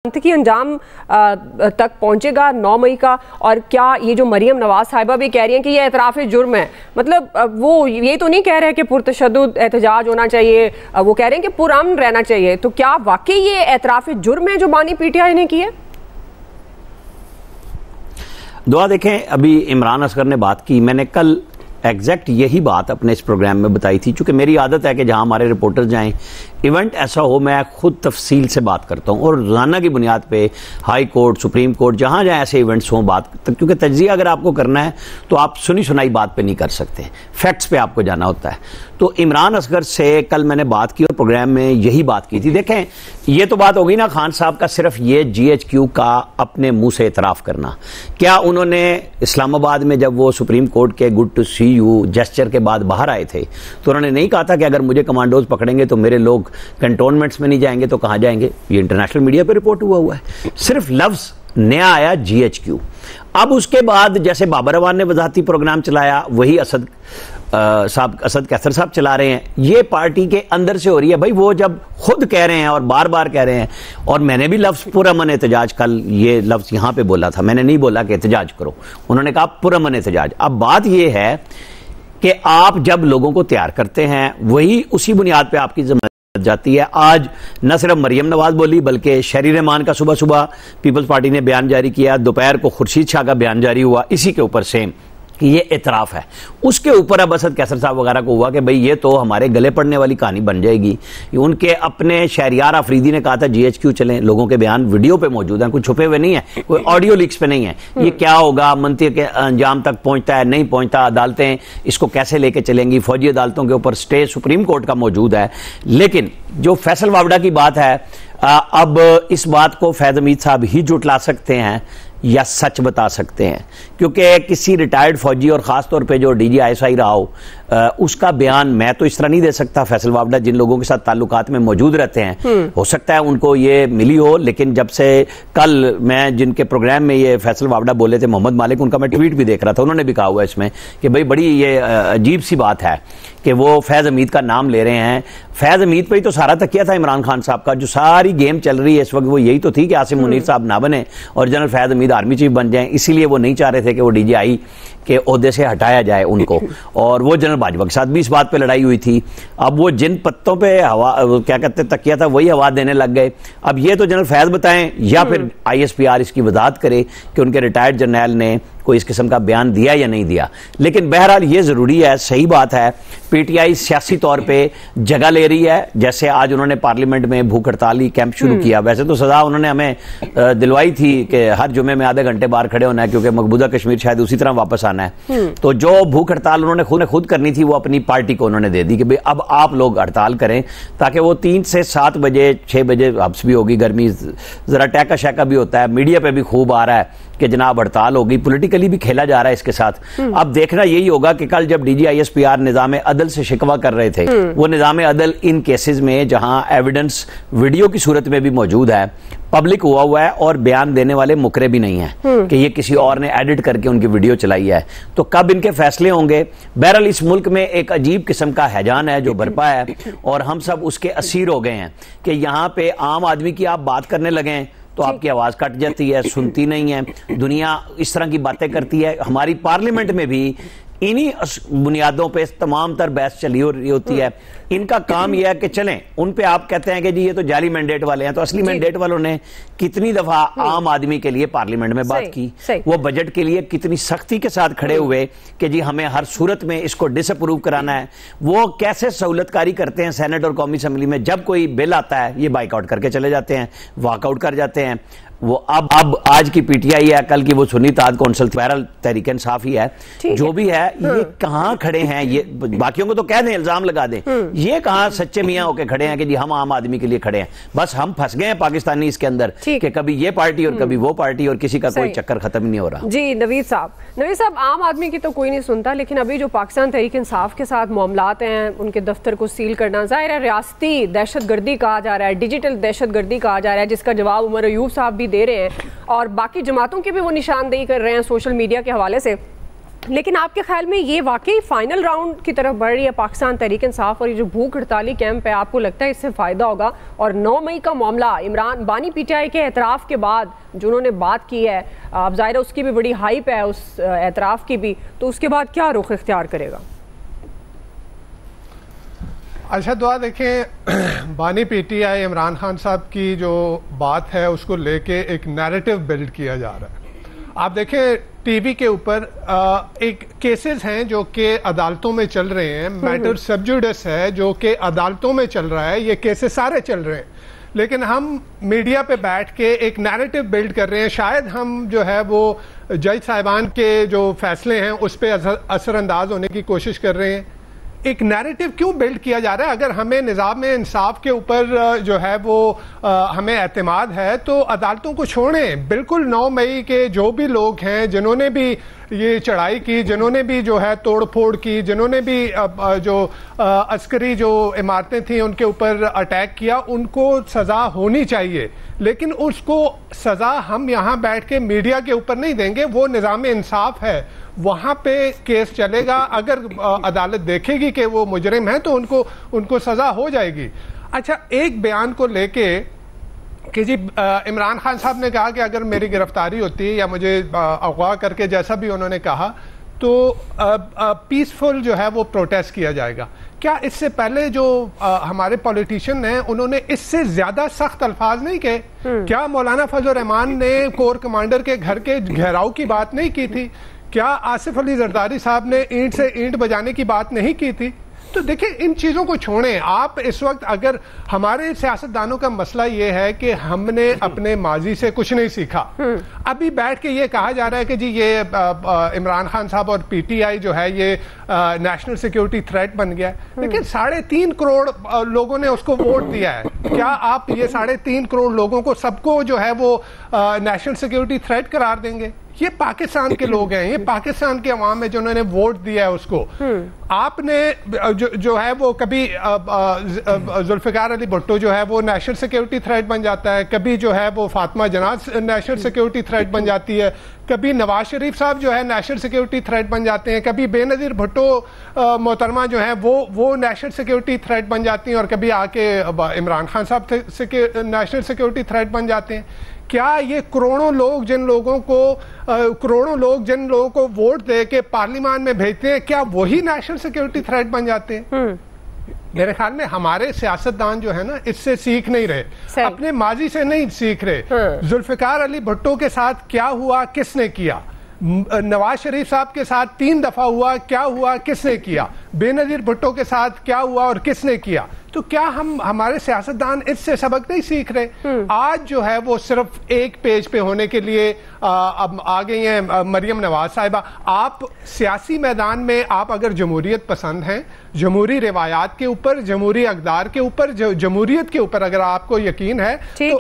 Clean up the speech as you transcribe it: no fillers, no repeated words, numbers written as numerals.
منطقی انجام تک پہنچے گا 9 مئی کا؟ اور کیا یہ جو مریم نواز صاحبہ بھی کہہ رہی ہیں کہ یہ اعتراف جرم ہے، مطلب وہ یہ تو نہیں کہہ رہے کہ پرتشدد احتجاج ہونا چاہیے، وہ کہہ رہے ہیں کہ پرامن رہنا چاہیے، تو کیا واقعی یہ اعتراف جرم ہے جو بانی پی ٹی آئی نے کی ہے؟ دعا دیکھیں، ابھی عمران اصغر نے بات کی، میں نے کل ایگزیکٹ یہی بات اپنے اس پروگرام میں بتائی تھی، چونکہ میری عادت ہے کہ جہاں ہمارے رپورٹر جائیں ایونٹ ایسا ہو میں خود تفصیل سے بات کرتا ہوں، اور روزانہ کی بنیاد پہ ہائی کورٹ، سپریم کورٹ، جہاں جہاں ایسے ایونٹس ہوں بات، کیونکہ تجزیہ اگر آپ کو کرنا ہے تو آپ سنی سنائی بات پہ نہیں کر سکتے، فیکٹس پہ آپ کو جانا ہوتا ہے۔ تو عمران اصغر سے کل میں نے بات کی اور پروگرام میں یہی بات کی تھی۔ دیکھیں، یہ تو بات ہوگی نا خان صاحب کا صرف یہ جی ایچ کیو کا اپنے منہ سے اعتراف کرنا، کیا انہوں نے اسلام آباد میں جب وہ سپریم کورٹ کے good to see you gesture کے بعد باہر آئے تھے تو انہوں نے نہیں کہا تھا کہ اگر مجھے کمانڈوز پکڑیں گے تو میرے لوگ کنٹونمنٹس میں نہیں جائیں گے تو کہاں جائیں گے؟ یہ انٹرنیشنل میڈیا پہ رپورٹ ہوا ہے، صرف لفظ نیا آیا جی ایچ کیو۔ اب اس کے بعد جیسے بابر اعوان نے وضاحتی پروگرام چلایا، وہی اسد کیسر صاحب چلا رہے ہیں، یہ پارٹی کے اندر سے ہو رہی ہے۔ بھائی وہ جب خود کہہ رہے ہیں اور بار بار کہہ رہے ہیں، اور میں نے بھی لفظ پرامن احتجاج، کل یہ لفظ یہاں پہ بولا تھا، میں نے نہیں بولا کہ احتجاج کرو، انہوں نے کہا پرامن احتجاج۔ اب بات یہ ہے کہ آپ جب لوگوں کو تیار کرتے ہیں وہی اسی بنیاد پہ آپ کی ذمہ جاتی ہے۔ آج نہ صرف مریم نواز بولی بلکہ شہری رحمان کا صبح پیپلز پارٹی نے بیان جاری کیا، دوپہر کو خورشید شاہ کا بیان جاری ہوا، اسی کے اوپر سیم کہ یہ اعتراف ہے۔ اس کے اوپر اب اسد کیسر صاحب وغیرہ کو ہوا کہ بھئی یہ تو ہمارے گلے پڑنے والی کہانی بن جائے گی۔ ان کے اپنے شہریار آفریدی نے کہا تھا جی ایچ کیو چلیں، لوگوں کے بیان ویڈیو پہ موجود ہیں، کوئی چھپے ہوئے نہیں ہیں، کوئی آڈیو لیکس پہ نہیں ہے۔ یہ کیا ہوگا، منطق کے انجام تک پہنچتا ہے نہیں پہنچتا، عدالتیں اس کو کیسے لے کے چلیں گی، فوجی عدالتوں کے اوپر سٹے سپریم کورٹ کا موجود ہے۔ لیکن جو فیصل وابڈہ کی بات ہے، اب اس بات کو فیض حمید صاحب ہی جھٹلا سکتے ہیں یا سچ بتا سکتے ہیں، کیونکہ کسی ریٹائرڈ فوجی اور خاص طور پہ جو D G I S I رہا ہو، اس کا بیان میں تو اس طرح نہیں دے سکتا۔ فیصل وابڈہ جن لوگوں کے ساتھ تعلقات میں موجود رہتے ہیں، ہو سکتا ہے ان کو یہ ملی ہو، لیکن جب سے کل میں جن کے پروگرام میں یہ فیصل وابڈہ بولے تھے، محمد مالک، ان کا میں ٹویٹ بھی دیکھ رہا تھا، انہوں نے بھی کہا ہوا اس میں کہ بھئی بڑی یہ عجیب سی بات ہے کہ وہ فیض حمید کا نام لے رہے ہیں۔ فیض حمید پہ ہی تو سارا تکیہ تھا عمران خان صاحب کا، جو ساری گیم چل رہی ہے اس وقت وہ یہی تو تھی کہ عاصم منیر صاحب نہ بنے اور جنرل فیض حمید آرمی چیف بن جائیں، اسی لیے وہ نہیں چاہ رہے تھے کہ وہ ڈی جی آئی کے عہدے سے ہٹایا جائے ان کو، اور وہ جنرل باجوہ کے ساتھ بھی اس بات پہ لڑائی ہوئی تھی۔ اب وہ جن پتوں پہ ہوا کیا کہتے تکیہ تھا وہی ہوا دینے لگ گئے۔ اب یہ تو جنرل فیض بتائیں یا پھر آئی ایس پی آر اس کی وضاحت کرے کہ ان کے ریٹائرڈ جرنیل نے کوئی اس قسم کا بیان دیا یا نہیں دیا۔ لیکن بہرحال یہ ضروری ہے، صحیح بات ہے، پی ٹی آئی سیاسی طور پہ جگہ لے رہی ہے، جیسے آج انہوں نے پارلیمنٹ میں بھوک ہڑتالی کیمپ شروع کیا۔ ویسے تو سزا انہوں نے ہمیں دلوائی تھی کہ ہر جمعے میں آدھے گھنٹے باہر کھڑے ہونا ہے، کیونکہ مقبوضہ کشمیر شاید اسی طرح واپس آنا ہے۔ تو جو بھوک ہڑتال انہوں نے خود کرنی تھی وہ اپنی پارٹی کو انہوں نے دے دی کہ اب آپ لوگ ہڑتال کریں، تاکہ وہ 3 سے 7 بجے 6 بجے حبس بھی ہوگی، گرمی ذرا ٹیکا شیکا بھی ہوتا ہے، میڈیا پہ بھی خوب آ رہا ہے کہ جناب ہڑتال ہوگی، پولیٹیکلی بھی کھیلا جا رہا ہے اس کے ساتھ۔ اب دیکھنا یہی ہوگا کہ کل جب D G I S P R نظام عدل سے شکوہ کر رہے تھے، وہ نظام عدل ان کیسز میں جہاں ایویڈنس ویڈیو کی صورت میں بھی موجود ہے، پبلک ہوا ہے اور بیان دینے والے مکرے بھی نہیں ہیں کہ یہ کسی اور نے ایڈٹ کر کے ان کی ویڈیو چلائی ہے، تو کب ان کے فیصلے ہوں گے؟ بہرحال اس ملک میں ایک عجیب قسم کا ہیجان ہے جو برپا ہے، اور ہم سب اس کے اسیر ہو گئے ہیں کہ یہاں پہ عام آدمی کی آپ بات کرنے لگیں تو آپ کی آواز کٹ جاتی ہے، سنتی نہیں ہے، دنیا اس طرح کی باتیں کرتی ہے۔ ہماری پارلیمنٹ میں بھی انہی بنیادوں پہ تمام تر بحث چلی ہوتی ہے۔ ان کا کام یہ ہے کہ چلیں، ان پہ آپ کہتے ہیں کہ جی یہ تو جعلی مینڈیٹ والے ہیں، تو اصلی مینڈیٹ والوں نے کتنی دفعہ عام آدمی کے لیے پارلیمنٹ میں بات کی، وہ بجٹ کے لیے کتنی سختی کے ساتھ کھڑے ہوئے کہ جی ہمیں ہر صورت میں اس کو ڈس اپروو کرانا ہے، وہ کیسے سہولت کاری کرتے ہیں سینٹ اور قومی اسمبلی میں، جب کوئی بل آتا ہے یہ بائیک آؤٹ کر کے چلے جاتے ہیں، واک آؤٹ کر جاتے ہیں۔ وہ اب آج کی پی ٹی آئی ہے، کل کی وہ سنی اتحاد کونسل، بہرحال تحریک انصاف ہی ہے، جو بھی ہے، یہ کہاں کھڑے ہیں؟ یہ باقیوں کو تو کہہ دیں، الزام لگا دیں، یہ کہاں سچے میاں ہو کے کھڑے ہیں کہ جی ہم عام آدمی کے لیے کھڑے ہیں؟ بس ہم پھنس گئے ہیں پاکستانی اس کے اندر کہ کبھی یہ پارٹی اور کبھی وہ پارٹی، اور کسی کا کوئی چکر ختم نہیں ہو رہا۔ جی نوید صاحب عام آدمی کی تو کوئی نہیں سنتا، لیکن ابھی جو پاکستان تحریک انصاف کے ساتھ معاملات ہیں، ان کے دفتر کو سیل کرنا، ظاہر ہے ریاستی دہشت گردی کہا جا رہا ہے، ڈیجیٹل دہشت گردی کہا جا رہا ہے، جس کا جواب عمر ایوب صاحب بھی دے رہے ہیں، اور باقی جماعتوں کی بھی وہ نشاندہی کر رہے ہیں سوشل میڈیا کے حوالے سے۔ لیکن آپ کے خیال میں یہ واقعی فائنل راؤنڈ کی طرف بڑھ رہی ہے پاکستان تحریک انصاف، اور یہ جو بھوک ہڑتالی کیمپ ہے، آپ کو لگتا ہے اس سے فائدہ ہوگا؟ اور 9 مئی کا معاملہ، عمران بانی پی ٹی آئی کے اعتراف کے بعد جو انہوں نے بات کی ہے، اب ظاہر ہے اس کی بھی بڑی ہائپ ہے، اس اعتراف کی بھی، تو اس کے بعد کیا رخ اختیار کرے گا؟ اچھا دعا دیکھیں، بانی P T I Imran Khan صاحب کی جو بات ہے اس کو لے کے ایک نیریٹو بلڈ کیا جا رہا ہے۔ آپ دیکھیں ٹی وی کے اوپر ایک کیسز ہیں جو کہ عدالتوں میں چل رہے ہیں، میٹر سب جوڈس ہے جو کہ عدالتوں میں چل رہا ہے، یہ کیسز سارے چل رہے ہیں، لیکن ہم میڈیا پہ بیٹھ کے ایک نیریٹو بلڈ کر رہے ہیں۔ شاید ہم جو ہے وہ جج صاحبان کے جو فیصلے ہیں اس پہ اثر انداز ہونے کی کوشش کر رہے ہیں۔ ایک نیریٹو کیوں بلڈ کیا جا رہا ہے؟ اگر ہمیں نظام انصاف کے اوپر جو ہے وہ ہمیں اعتماد ہے تو عدالتوں کو چھوڑیں۔ بالکل 9 مئی کے جو بھی لوگ ہیں جنہوں نے بھی یہ چڑھائی کی، جنہوں نے بھی جو ہے توڑ پھوڑ کی، جنہوں نے بھی جو عسکری جو عمارتیں تھیں ان کے اوپر اٹیک کیا، ان کو سزا ہونی چاہیے، لیکن اس کو سزا ہم یہاں بیٹھ کے میڈیا کے اوپر نہیں دیں گے۔ وہ نظام انصاف ہے، وہاں پہ کیس چلے گا، اگر عدالت دیکھے گی کہ وہ مجرم ہیں تو ان کو سزا ہو جائے گی۔ اچھا، ایک بیان کو لے کے کہ جی عمران خان صاحب نے کہا کہ اگر میری گرفتاری ہوتی ہے یا مجھے اغوا کر کے جیسا بھی انہوں نے کہا تو پیسفل جو ہے وہ پروٹیسٹ کیا جائے گا۔ کیا اس سے پہلے جو ہمارے پولیٹیشین ہیں انہوں نے اس سے زیادہ سخت الفاظ نہیں کہے؟ کیا مولانا فضل الرحمان نے کور کمانڈر کے گھر کے گھیراؤ کی بات نہیں کی تھی؟ کیا آصف علی زرداری صاحب نے اینٹ سے اینٹ بجانے کی بات نہیں کی تھی؟ تو دیکھیں ان چیزوں کو چھوڑیں۔ آپ اس وقت اگر ہمارے سیاستدانوں کا مسئلہ یہ ہے کہ ہم نے اپنے ماضی سے کچھ نہیں سیکھا، ابھی بیٹھ کے یہ کہا جا رہا ہے کہ جی یہ عمران خان صاحب اور پی ٹی آئی جو ہے یہ نیشنل سیکیورٹی تھریٹ بن گیا ہے، لیکن 3.5 کروڑ لوگوں نے اس کو ووٹ دیا ہے۔ کیا آپ یہ 3.5 کروڑ لوگوں کو سب کو جو ہے وہ نیشنل سیکیورٹی تھریٹ قرار دیں گے؟ یہ پاکستان کے لوگ ہیں، یہ پاکستان کے عوام ہے جنہوں نے ووٹ دیا ہے اس کو۔ آپ نے جو ہے وہ کبھی ذوالفقار علی بھٹو جو ہے وہ نیشنل سیکیورٹی تھریٹ بن جاتا ہے، کبھی جو ہے وہ فاطمہ جناز نیشنل سیکیورٹی تھریٹ بن جاتی ہے، کبھی نواز شریف صاحب جو ہے نیشنل سیکیورٹی تھریٹ بن جاتے ہیں، کبھی بے نظیر بھٹو محترمہ جو ہے وہ نیشنل سیکیورٹی تھریٹ بن جاتی ہیں، اور کبھی آ کے عمران خان صاحب نیشنل سیکیورٹی تھریٹ بن جاتے ہیں۔ کیا یہ کروڑوں لوگ جن لوگوں کو ووٹ دے کے پارلیمان میں بھیجتے ہیں، کیا وہی نیشنل سیکیورٹی تھریٹ بن جاتے ہیں؟ میرے خیال میں ہمارے سیاستدان جو ہے نا اس سے سیکھ نہیں رہے، اپنے ماضی سے نہیں سیکھ رہے۔ ذوالفقار علی بھٹو کے ساتھ کیا ہوا، کس نے کیا؟ نواز شریف صاحب کے ساتھ 3 دفعہ ہوا، کیا ہوا، کس نے کیا؟ بے نظیر بھٹو کے ساتھ کیا ہوا اور کس نے کیا؟ تو کیا ہمارے سیاستدان اس سے سبق نہیں سیکھ رہے؟ آج جو ہے وہ صرف ایک پیج پہ ہونے کے لیے اب آ گئی ہیں مریم نواز صاحبہ۔ آپ سیاسی میدان میں آپ اگر جمہوریت پسند ہیں، جمہوری روایات کے اوپر، جمہوری اقدار کے اوپر، جمہوریت کے اوپر اگر آپ کو یقین ہے تو